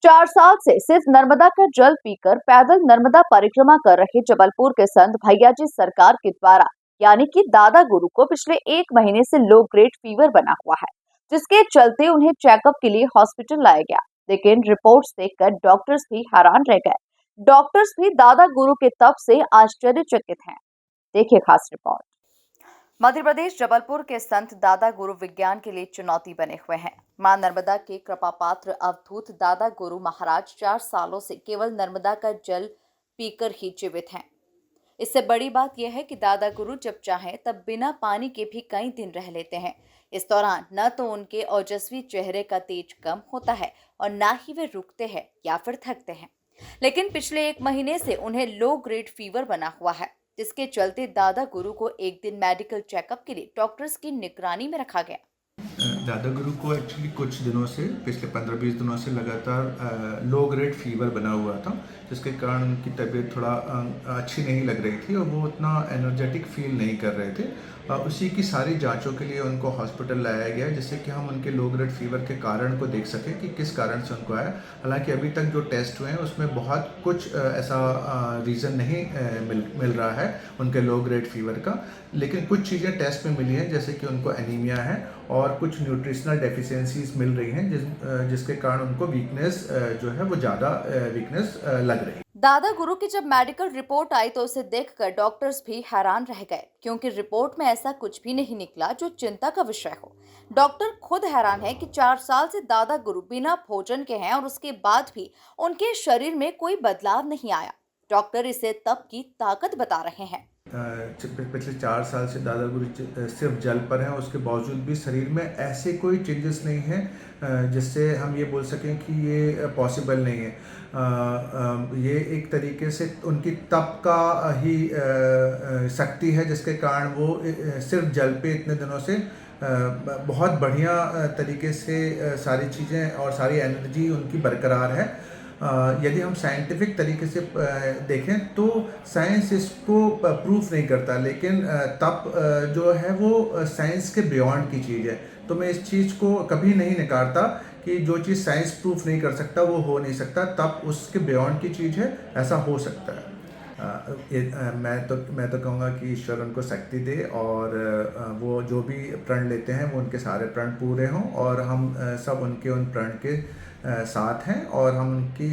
4 साल से सिर्फ नर्मदा का जल पीकर पैदल नर्मदा परिक्रमा कर रहे जबलपुर के संत भैयाजी सरकार के द्वारा यानी कि दादा गुरु को पिछले 1 महीने से लो ग्रेड फीवर बना हुआ है, जिसके चलते उन्हें चेकअप के लिए हॉस्पिटल लाया गया। लेकिन रिपोर्ट्स देखकर डॉक्टर्स भी हैरान रह गए। डॉक्टर्स भी दादा गुरु के तप से आश्चर्यचकित हैं। देखिए खास रिपोर्ट। मध्य प्रदेश जबलपुर के संत दादा गुरु विज्ञान के लिए चुनौती बने हुए हैं। मां नर्मदा के कृपा पात्र अवधूत दादा गुरु महाराज 4 सालों से केवल नर्मदा का जल पीकर ही जीवित हैं। इससे बड़ी बात यह है कि दादा गुरु जब चाहें तब बिना पानी के भी कई दिन रह लेते हैं। इस दौरान न तो उनके ओजस्वी चेहरे का तेज कम होता है और न ही वे रुकते हैं या फिर थकते हैं। लेकिन पिछले 1 महीने से उन्हें लो ग्रेड फीवर बना हुआ है, जिसके चलते दादा गुरु को एक दिन मेडिकल चेकअप के लिए डॉक्टर्स की निगरानी में रखा गया। दादा गुरु को एक्चुअली कुछ दिनों से पिछले 15-20 दिनों से लगातार लो ग्रेड फीवर बना हुआ था, जिसके कारण उनकी तबीयत थोड़ा अच्छी नहीं लग रही थी और वो उतना एनर्जेटिक फील नहीं कर रहे थे। उसी की सारी जांचों के लिए उनको हॉस्पिटल लाया गया, जिससे कि हम उनके लो ग्रेड फीवर के कारण को देख सकें कि किस कारण से उनको आया। हालांकि अभी तक जो टेस्ट हुए हैं उसमें बहुत कुछ ऐसा रीज़न नहीं मिल रहा है उनके लो ग्रेड फीवर का, लेकिन कुछ चीज़ें टेस्ट में मिली हैं, जैसे कि उनको एनीमिया है और कुछ न्यूट्रिशनल डेफिशिएंसीज मिल रही हैं, जिसके कारण उनको वीकनेस जो है वो ज़्यादा वीकनेस लग रही है। दादा गुरु की जब मेडिकल रिपोर्ट आई तो उसे देखकर डॉक्टर्स भी हैरान रह गए, क्योंकि रिपोर्ट में ऐसा कुछ भी नहीं निकला जो चिंता का विषय हो। डॉक्टर खुद हैरान है कि 4 साल से दादा गुरु बिना भोजन के हैं और उसके बाद भी उनके शरीर में कोई बदलाव नहीं आया। डॉक्टर इसे तप की ताकत बता रहे हैं। पिछले 4 साल से दादा गुरु सिर्फ जल पर हैं, उसके बावजूद भी शरीर में ऐसे कोई चेंजेस नहीं हैं जिससे हम ये बोल सकें कि ये पॉसिबल नहीं है। ये एक तरीके से उनकी तप का ही शक्ति है, जिसके कारण वो सिर्फ जल पे इतने दिनों से बहुत बढ़िया तरीके से सारी चीज़ें और सारी एनर्जी उनकी बरकरार है। यदि हम साइंटिफिक तरीके से देखें तो साइंस इसको प्रूफ नहीं करता, लेकिन तप जो है वो साइंस के बियॉन्ड की चीज़ है। तो मैं इस चीज़ को कभी नहीं नकारता कि जो चीज़ साइंस प्रूफ नहीं कर सकता वो हो नहीं सकता, तप उसके बियॉन्ड की चीज़ है, ऐसा हो सकता है। मैं तो कहूँगा कि ईश्वर उनको शक्ति दे और वो जो भी प्रण लेते हैं वो उनके सारे प्रण पूरे हों और हम सब उनके उन प्रण के साथ हैं और हम उनकी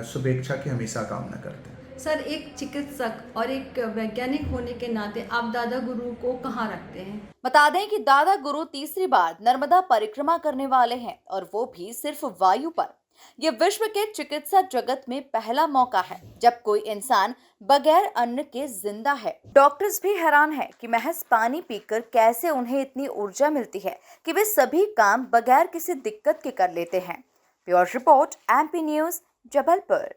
शुभेच्छा की हमेशा कामना करते हैं। सर, एक चिकित्सक और एक वैज्ञानिक होने के नाते आप दादा गुरु को कहाँ रखते हैं? बता दें कि दादा गुरु तीसरी बार नर्मदा परिक्रमा करने वाले हैं और वो भी सिर्फ वायु पर। यह विश्व के चिकित्सा जगत में पहला मौका है जब कोई इंसान बगैर अन्न के जिंदा है। डॉक्टर्स भी हैरान हैं कि महज पानी पीकर कैसे उन्हें इतनी ऊर्जा मिलती है कि वे सभी काम बगैर किसी दिक्कत के कर लेते हैं। Bureau report, MP news, Jabalpur.